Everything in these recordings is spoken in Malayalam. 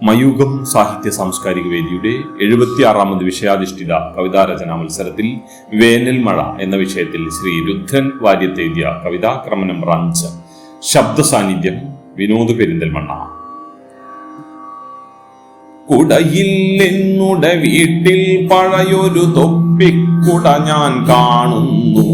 മയൂഖം സാഹിത്യ സാംസ്കാരിക വേദിയുടെ 76ാമത് വിഷയാധിഷ്ഠിത കവിതാരചനാ മത്സരത്തിൽ വേനൽ മഴ എന്ന വിഷയത്തിൽ ശ്രീ രുദ്രൻ വാര്യത്ത് എഴുതിയ കവിത ക്രമം നമ്പർ 5 ശബ്ദ സാന്നിധ്യം വിനോദ് പെരിന്തൽമണ്ണ. കുടയിൽ എന്നുടെ വീട്ടിൽ പഴയൊരു തൊപ്പിക്കുട ഞാൻ കാണുന്നു.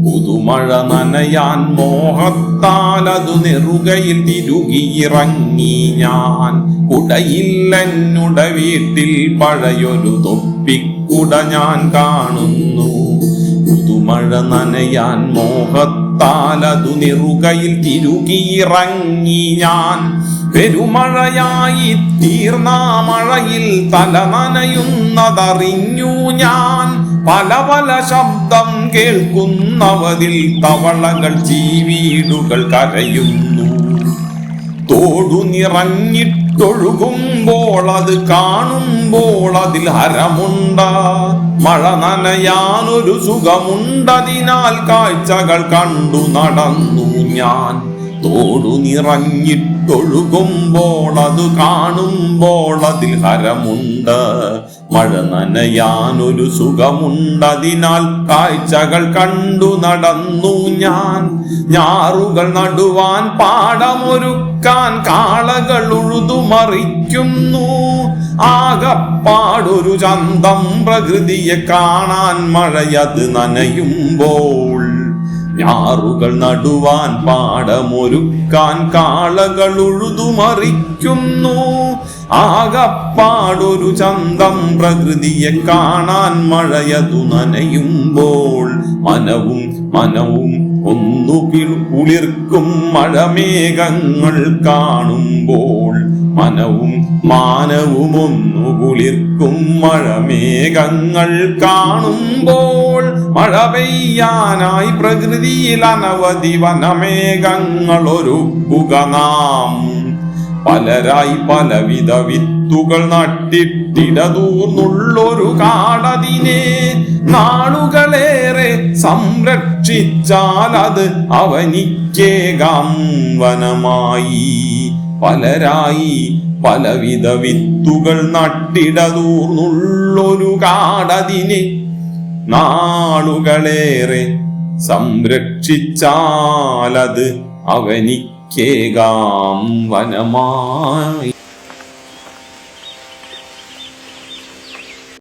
പുതുമഴ നനയാൻ മോഹത്താൽ അതു നെറുകയിൽ തിരുകിയിറങ്ങി ഞാൻ. കുടയിൽ എന്നുടെ വീട്ടിൽ പഴയൊരു തൊപ്പിക്കുട ഞാൻ കാണുന്നു. പുതുമഴ നനയാൻ മോഹത്താൽ അതു നെറുകയിൽ തിരുകിയിറങ്ങി ഞാൻ. പെരുമഴയായി തീർന്ന മഴയിൽ തല നനയുന്നതറിഞ്ഞു ഞാൻ. പല പല ശബ്ദം കേൾക്കുന്നവതിൽ തവളകൾ ചീവീടുകൾ കരയുന്നു. തോടു നിറഞ്ഞിട്ടൊഴുകുമ്പോൾ അത് കാണുമ്പോൾ അതിൽ ഹരമുണ്ട്. മഴ നനയാനൊരു സുഖമുണ്ടതിനാൽ കാഴ്ചകൾ കണ്ടു നടന്നു ഞാൻ. തോടു നിറഞ്ഞിട്ടൊഴുകുമ്പോൾ അത് കാണുമ്പോൾ അതിൽ ഹരമുണ്ട്. മഴ നനയാനൊരു സുഖമുണ്ടതിനാൽ കാഴ്ചകൾ കണ്ടു നടന്നു ഞാൻ. ഞാറുകൾ നടുവാൻ പാടമൊരുക്കാൻ കാളകൾ ഉഴുതുമറിക്കുന്നു. ആകപ്പാടൊരു ചന്തം പ്രകൃതിയെ കാണാൻ മഴയത് നനയുമ്പോൾ. ഞാറുകൾ നടുവാൻ പാടമൊരുക്കാൻ കാളകൾ ഉഴുതുമറിക്കുന്നു. ആകപ്പാടൊരു ചന്തം പ്രകൃതിയെ കാണാൻ മഴയതു നനയുമ്പോൾ. മനവും ഒന്നു കുളിർക്കും മഴമേഘങ്ങൾ കാണുമ്പോൾ. മാനവും ഒന്നു കുളിർക്കും മഴമേഘങ്ങൾ കാണുമ്പോൾ. മഴ പെയ്യാനായി പ്രകൃതിയിൽ അനവധി വനമേഘങ്ങൾ ഒരുക്കുക നാം. പലരായി പലവിധ വിത്തുകൾ നട്ടിട്ടിടതൂർന്നുള്ളൊരു കാടതിനെ നാളുകളേറെ സംരക്ഷിച്ചാൽ അത് അവനിക്കേകാം വനമായി. പലരായി പലവിധ വിത്തുകൾ നട്ടിടതൂർന്നുള്ളൊരു കാടതിനെ നാളുകളേറെ സംരക്ഷിച്ചാൽ അത് അവനിക്കേകാം വനമായി.